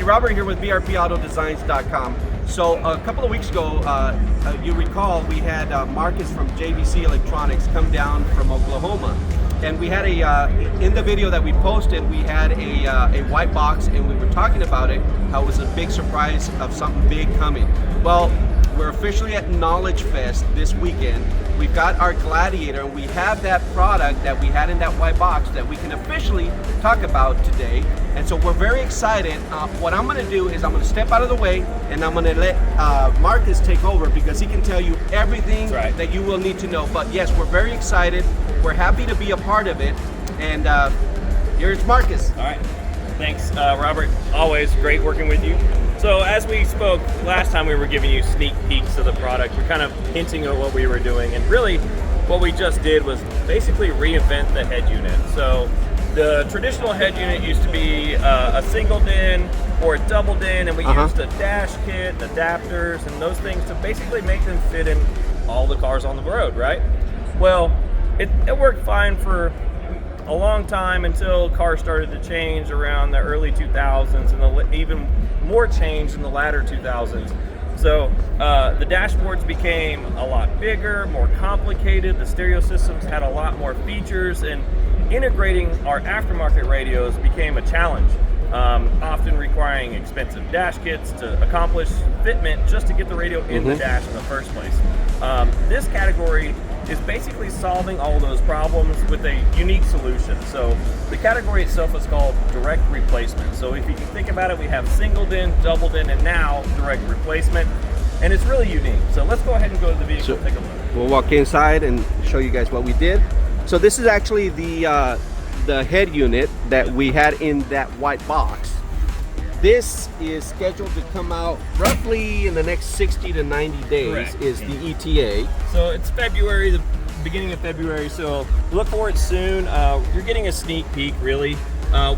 Robert here with BRP Audio Designs.com. So a couple of weeks ago, you recall we had Marcus from JVC Electronics come down from Oklahoma. And we had in the video that we posted, we had a white box, and we were talking about it, how it was a big surprise of something big coming. Well, we're officially at Knowledge Fest this weekend. We've got our Gladiator, and we have that product that we had in that white box that we can officially talk about today. And so we're very excited. What I'm gonna do is I'm gonna step out of the way, and I'm gonna let Marcus take over, because he can tell you everything that you will need to know. But yes, we're very excited. We're happy to be a part of it. And here's Marcus. All right, thanks Robert. Always great working with you. So as we spoke last time, we were giving you sneak peeks of the product. We're kind of hinting at what we were doing, and really what we just did was basically reinvent the head unit. So the traditional head unit used to be a single DIN or a double DIN, and we used the dash kit, adapters, and those things to basically make them fit in all the cars on the road, right? Well, it worked fine for a long time until cars started to change around the early 2000s, and even more change in the latter 2000s. So the dashboards became a lot bigger, more complicated. The stereo systems had a lot more features, and integrating our aftermarket radios became a challenge, often requiring expensive dash kits to accomplish fitment just to get the radio in the dash in the first place. This category is basically solving all those problems with a unique solution. So the category itself is called direct replacement. So if you can think about it, we have single DIN, double DIN, and now direct replacement, and it's really unique. So let's go ahead and go to the vehicle and take a look. We'll walk inside and show you guys what we did. So this is actually the head unit that we had in that white box. This is scheduled to come out roughly in the next 60 to 90 days. Correct. Is the ETA. So it's February, the beginning of February, so look for it soon. You're getting a sneak peek, really.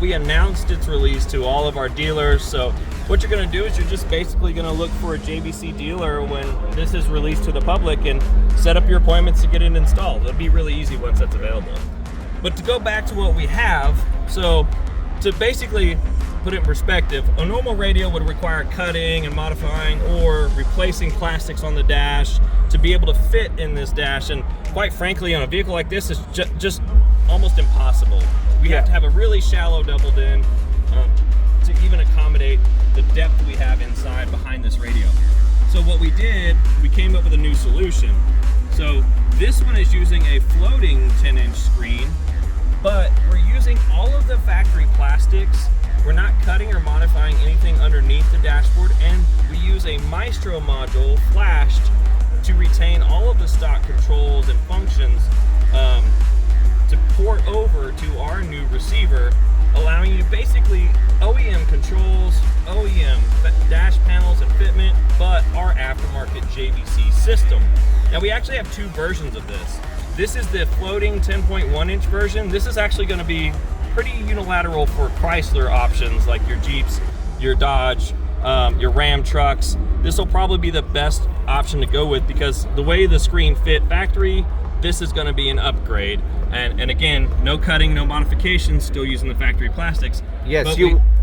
We announced its release to all of our dealers, so what you're going to do is you're just basically going to look for a JVC dealer when this is released to the public and set up your appointments to get it installed. It'll be really easy once that's available. But to go back to what we have, so to basically put it in perspective, a normal radio would require cutting and modifying or replacing plastics on the dash to be able to fit in this dash, and quite frankly on a vehicle like this is just almost impossible. We have to have a really shallow double DIN to even accommodate the depth we have inside behind this radio. So what we did, we came up with a new solution. So this one is using a floating 10-inch screen, but we're using all of the factory plastics. We're not cutting or modifying anything underneath the dashboard, and we use a Maestro module flashed to retain all of the stock controls and functions to port over to our new receiver, allowing you to basically OEM controls, OEM dash panels and fitment, but our aftermarket JVC system. Now we actually have two versions of this. This is the floating 10.1 inch version. This is actually going to be pretty unilateral for Chrysler options like your Jeeps, your Dodge, your Ram trucks. This will probably be the best option to go with, because the way the screen fit factory, this is going to be an upgrade. And again, no cutting, no modifications, still using the factory plastics. Yes,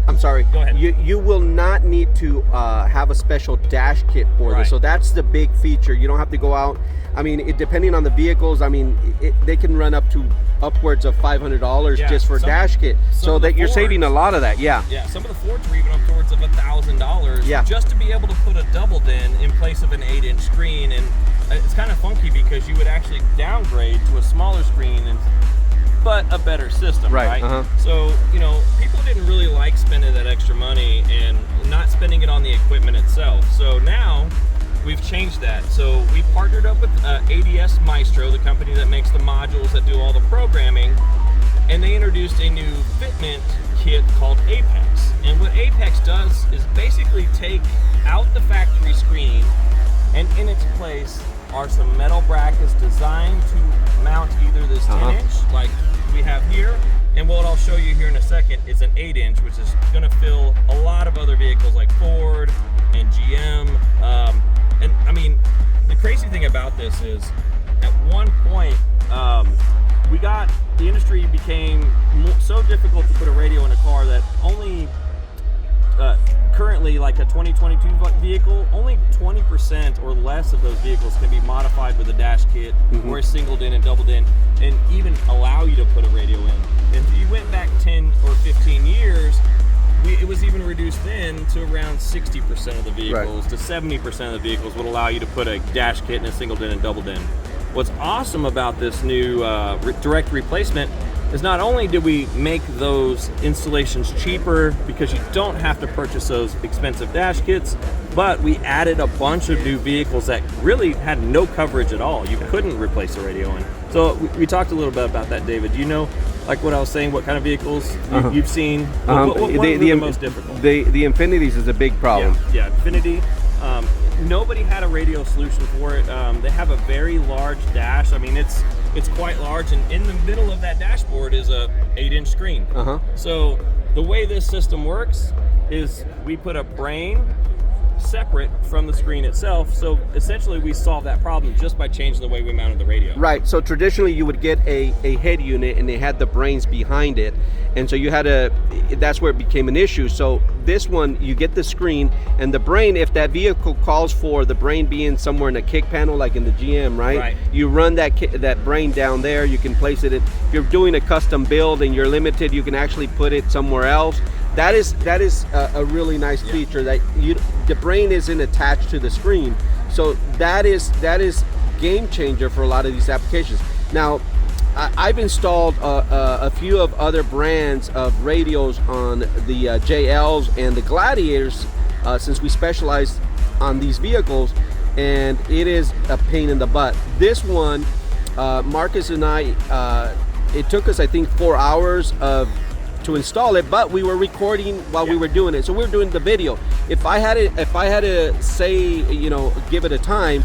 I'm sorry. Go ahead. You will not need to have a special dash kit for this. So that's the big feature. You don't have to go out. I mean, depending on the vehicles, I mean, they can run up to upwards of $500 just for dash kit. So that you're saving a lot of that. Yeah, some of the Fords were even up towards of $1,000 just to be able to put a double DIN in place of an 8-inch screen. And it's kind of funky because you would actually downgrade to a smaller screen, but a better system, right? So, you know, people didn't really like spending that extra money and not spending it on the equipment itself. So now we've changed that. So we partnered up with ADS Maestro, the company that makes the modules that do all the programming, and they introduced a new fitment kit called Apex. And what Apex does is basically take out the factory screen, and in its place are some metal brackets designed to mount either this 10-inch like we have here, and what I'll show you here in a second is an 8-inch, which is going to fill a lot of other vehicles like Ford and GM. And I mean, the crazy thing about this is, at one point, the industry became so difficult to put a radio in a car that only currently, like a 2022 vehicle, only 20% or less of those vehicles can be modified with a dash kit or a singled in and doubled in, and even allow you to put a radio in. And if you went back 10 or 15 years, it was even reduced then to around 60% of the vehicles, to 70% of the vehicles would allow you to put a dash kit and a singled in and doubled in. What's awesome about this new direct replacement is not only did we make those installations cheaper because you don't have to purchase those expensive dash kits, but we added a bunch of new vehicles that really had no coverage at all. You couldn't replace the radio in. So we talked a little bit about that, David. Do you know, like what I was saying, what kind of vehicles you've seen? What are the most difficult? The Infinities is a big problem. Yeah, Infinity. Nobody had a radio solution for it. They have a very large dash. I mean, it's quite large, and in the middle of that dashboard is a 8-inch screen. So the way this system works is we put a brain separate from the screen itself. So essentially we solve that problem just by changing the way we mounted the radio. Right. So traditionally you would get a head unit and they had the brains behind it. And so you had that's where it became an issue. So this one, you get the screen and the brain, if that vehicle calls for the brain being somewhere in a kick panel, like in the GM, right? You run that brain down there, you can place it in. If you're doing a custom build and you're limited, you can actually put it somewhere else. That is a really nice feature, that the brain isn't attached to the screen. So that is game changer for a lot of these applications. Now, I've installed a few of other brands of radios on the JLs and the Gladiators since we specialize on these vehicles, and it is a pain in the butt. This one, Marcus and I, it took us I think 4 hours to install it, but we were recording while we were doing it, so we were doing the video. If I had to say, give it a time,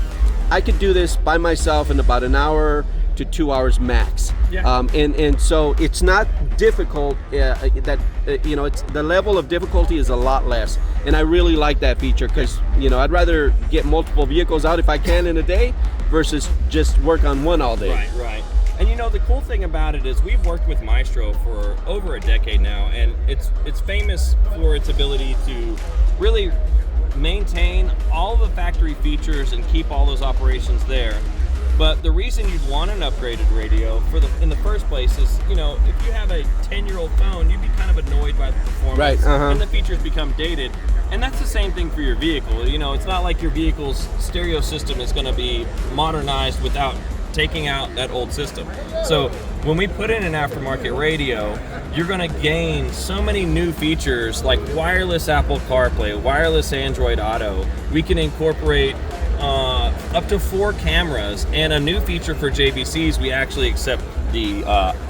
I could do this by myself in about an hour to 2 hours max. And so it's not difficult. It's the level of difficulty is a lot less, and I really like that feature because I'd rather get multiple vehicles out if I can in a day versus just work on one all day. Right. And the cool thing about it is we've worked with Maestro for over a decade now, and it's famous for its ability to really maintain all the factory features and keep all those operations there. But the reason you'd want an upgraded radio in the first place is, if you have a 10-year-old phone, you'd be kind of annoyed by the performance, and the features become dated. And that's the same thing for your vehicle. It's not like your vehicle's stereo system is going to be modernized without taking out that old system. So when we put in an aftermarket radio, you're going to gain so many new features like wireless Apple CarPlay, wireless Android Auto. We can incorporate up to 4 cameras, and a new feature for JVCs, we actually accept the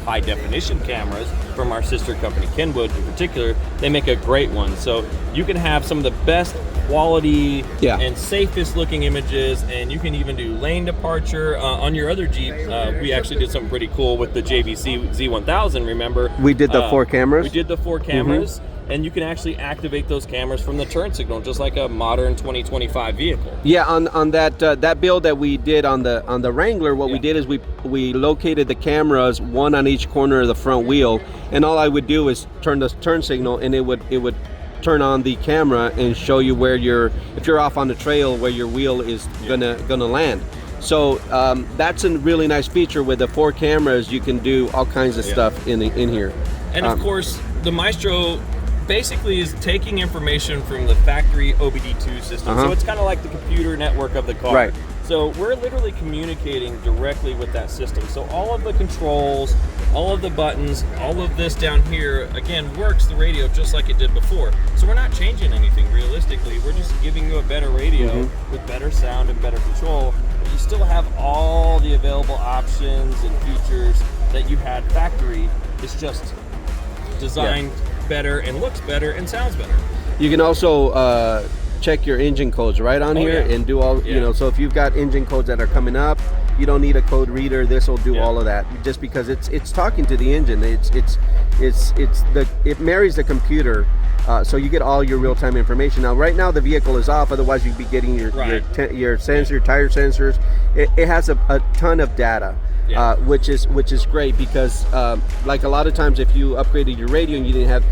high definition cameras from our sister company Kenwood in particular. They make a great one, so you can have some of the best quality and safest looking images, and you can even do lane departure on your other Jeep. We actually did something pretty cool with the JVC Z1000. Remember, we did the 4 cameras. We did the 4 cameras. And you can actually activate those cameras from the turn signal, just like a modern 2025 vehicle. Yeah, on that build that we did on the Wrangler, what we did is we located the cameras, one on each corner of the front wheel, and all I would do is turn the turn signal, and it would turn on the camera and show you if you're off on the trail, where your wheel is gonna land. So that's a really nice feature. With the 4 cameras, you can do all kinds of stuff in here. And of course, the Maestro basically is taking information from the factory OBD2 system. So it's kind of like the computer network of the car. Right. So we're literally communicating directly with that system. So all of the controls, all of the buttons, all of this down here, again, works the radio just like it did before. So we're not changing anything realistically. We're just giving you a better radio with better sound and better control. But you still have all the available options and features that you had factory. It's just designed better and looks better and sounds better. You can also check your engine codes right on here and do all, so if you've got engine codes that are coming up, you don't need a code reader. This will do all of that, just because it's talking to the engine. It marries the computer, so you get all your real-time information. Now, right now the vehicle is off, otherwise you'd be getting your sensor, tire sensors. It has a ton of data. Which is great, because like a lot of times if you upgraded your radio and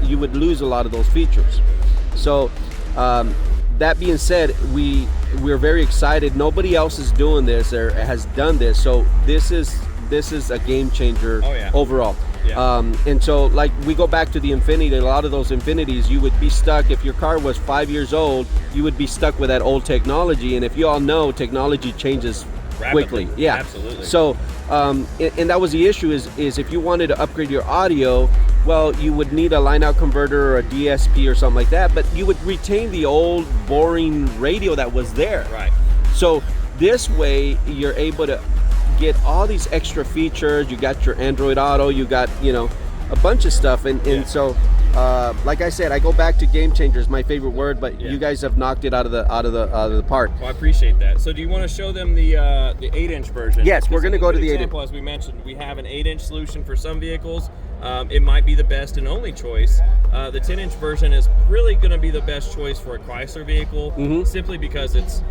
you would lose a lot of those features. So That being said, we're very excited. Nobody else is doing this or has done this, so this is a game changer overall. Yeah. And so, like, we go back to the Infinity. A lot of those Infinities, you would be stuck if your car was 5 years old. You would be stuck with that old technology, and if you all know, technology changes quickly. Rapidly. Yeah, absolutely. So, and that was the issue is if you wanted to upgrade your audio, well, you would need a line-out converter or a DSP or something like that, but you would retain the old boring radio that was there. Right. So this way, you're able to get all these extra features. You got your Android Auto, you got, you know, a bunch of stuff, and so like I said, I go back to Gamechanger is my favorite word, but you guys have knocked it out of the park. Well, I appreciate that. So do you want to show them the 8-inch version? Yes, we're going to go to the 8-inch. As we mentioned, we have an 8-inch solution for some vehicles. It might be the best and only choice. The 10-inch version is really going to be the best choice for a Chrysler vehicle, simply because it's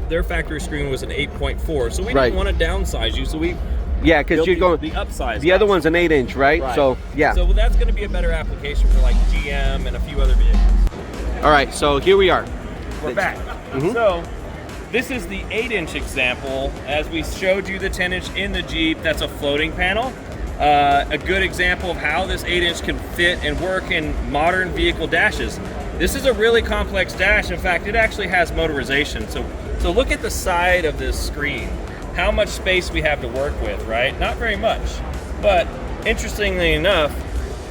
their factory screen was an 8.4, so we didn't want to downsize you, so we because you're going the upsize. The other one's an 8-inch, right? So so that's going to be a better application for like GM and a few other vehicles. All right, so here we are. We're back. So this is the 8-inch example. As we showed you the 10-inch in the Jeep, that's a floating panel. A good example of how this 8-inch can fit and work in modern vehicle dashes. This is a really complex dash. In fact, it actually has motorization. So look at the side of this screen. How much space we have to work with, right? Not very much. But interestingly enough,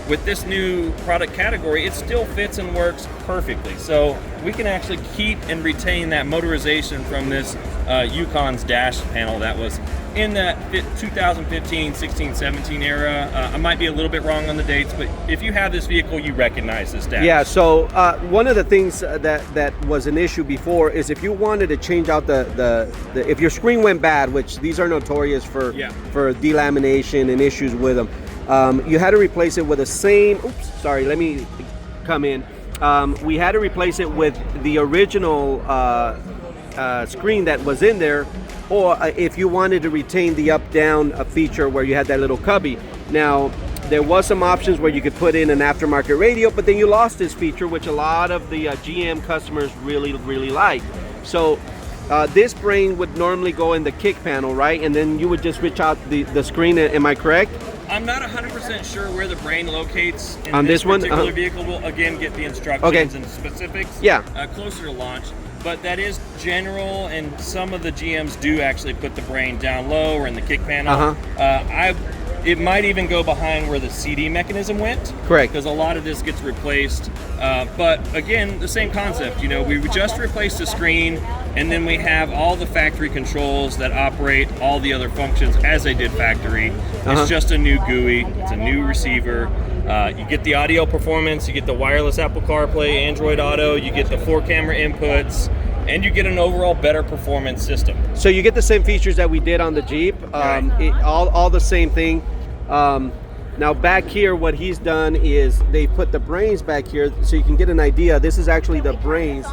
with this new product category, it still fits and works perfectly. So we can actually keep and retain that motorization from this Yukon's dash panel that was in that 2015, 16, 17 era. I might be a little bit wrong on the dates, but if you have this vehicle, you recognize this dash. Yeah, so one of the things that was an issue before is if you wanted to change out the if your screen went bad, which these are notorious for delamination and issues with them, you had to replace it with the same, let me come in. We had to replace it with the original screen that was in there, or if you wanted to retain the up-down feature where you had that little cubby. Now, there was some options where you could put in an aftermarket radio, but then you lost this feature, which a lot of the GM customers really like. So this brain would normally go in the kick panel, right? And then you would just switch out the screen, am I correct? I'm not 100% sure where the brain locates in on this particular one. vehicle. We'll again get the instructions and specifics closer to launch. But that is general, and some of the GMs do actually put the brain down low or in the kick panel. It might even go behind where the CD mechanism went. Correct. Because a lot of this gets replaced. But again, the same concept. You know, we just replaced the screen, and then we have all the factory controls that operate all the other functions as they did factory. It's just a new GUI. It's a new receiver. You get the audio performance. You get the wireless Apple CarPlay, Android Auto. You get the 4-camera inputs. And you get an overall better performance system. So you get the same features that we did on the Jeep, all the same thing. Now back here, what he's done is they put the brains back here so you can get an idea. This is actually the brains.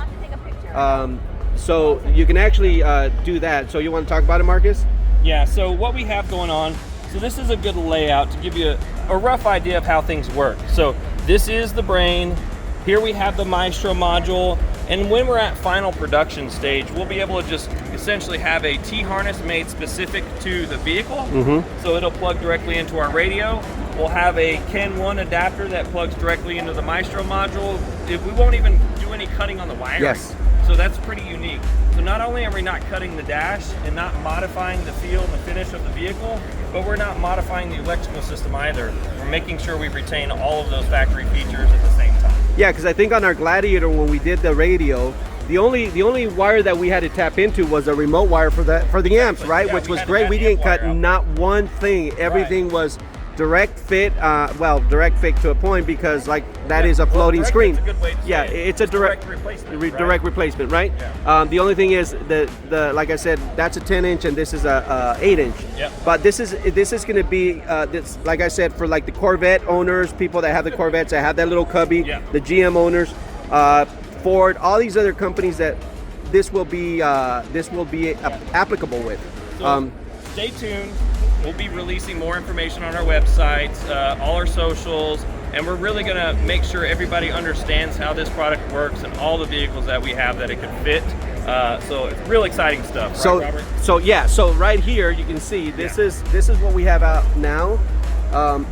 So you can actually do that. So you want to talk about it, Marcus? Yeah, so what we have going on, so this is a good layout to give you a rough idea of how things work. So this is the brain. Here we have the Maestro module. And when we're at final production stage, we'll be able to just essentially have a T-harness made specific to the vehicle. So it'll plug directly into our radio. We'll have a Ken 1 adapter that plugs directly into the Maestro module. We won't even do any cutting on the wiring. So that's pretty unique. So not only are we not cutting the dash and not modifying the feel and the finish of the vehicle, but we're not modifying the electrical system either. We're making sure we retain all of those factory features at the same time. Yeah, because I think on our Gladiator, when we did the radio, the only wire that we had to tap into was a remote wire for the amps, right? Which was great. We didn't cut not one thing. Everything was direct fit. Direct fit to a point, because like that is a floating screen. It's a good way to say it's a direct replacement. Direct replacement, right? The only thing is the like I said, that's a 10-inch and this is a 8-inch. But this is going to be this, like I said, for like the Corvette owners, people that have the Corvettes that have that little cubby, the GM owners, Ford, all these other companies that this will be applicable with. So stay tuned. We'll be releasing more information on our website, all our socials. and we're really going to make sure everybody understands how this product works and all the vehicles that we have that it can fit. So it's real exciting stuff. So, right, Robert? So right here you can see this is what we have out now,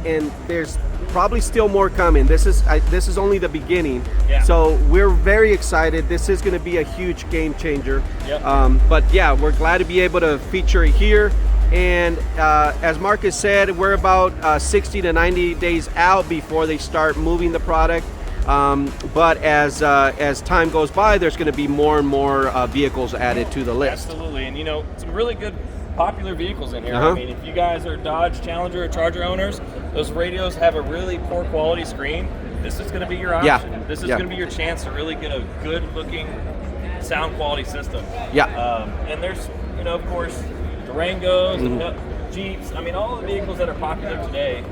and there's probably still more coming. This is only the beginning. Yeah. So we're very excited. This is going to be a huge game changer. Yep. But yeah, we're glad to be able to feature it here. And as Marcus said, we're about 60 to 90 days out before they start moving the product. But as time goes by, there's going to be more and more vehicles added to the list. Absolutely, and you know, some really good popular vehicles in here. Uh-huh. I mean, if you guys are Dodge Challenger or Charger owners, those radios have a really poor quality screen. This is going to be your option. Yeah. This is Yeah. going to be your chance to really get a good looking sound quality system. Yeah. And there's, you know, of course, Durangos, Mm-hmm. and Jeeps. I mean, all the vehicles that are popular today,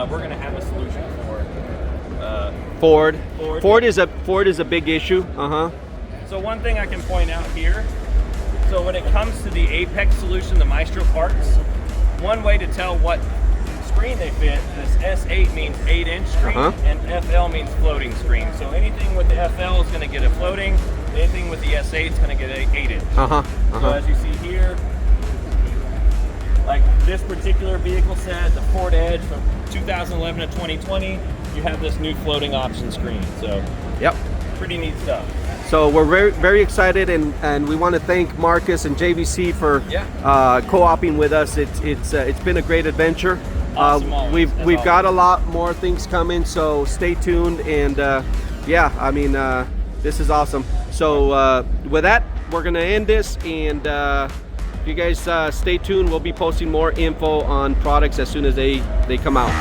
we're going to have a solution for. Ford is a big issue. So one thing I can point out here, so when it comes to the Apex solution, the Maestro parts, one way to tell what screen they fit, this S8 means 8-inch screen, and FL means floating screen. So anything with the FL is going to get a floating, anything with the S8 is going to get an 8-inch. So as you see here, like this particular vehicle set, the Ford Edge from 2011 to 2020, you have this new floating option screen. So Yep. pretty neat stuff. So we're very, very excited, and we want to thank Marcus and JVC for Yeah. co-oping with us. It's been a great adventure. Awesome always, as We've got a always. lot more things coming, so stay tuned. And yeah, I mean, this is awesome. So with that, we're gonna end this, and if you guys stay tuned, we'll be posting more info on products as soon as they come out.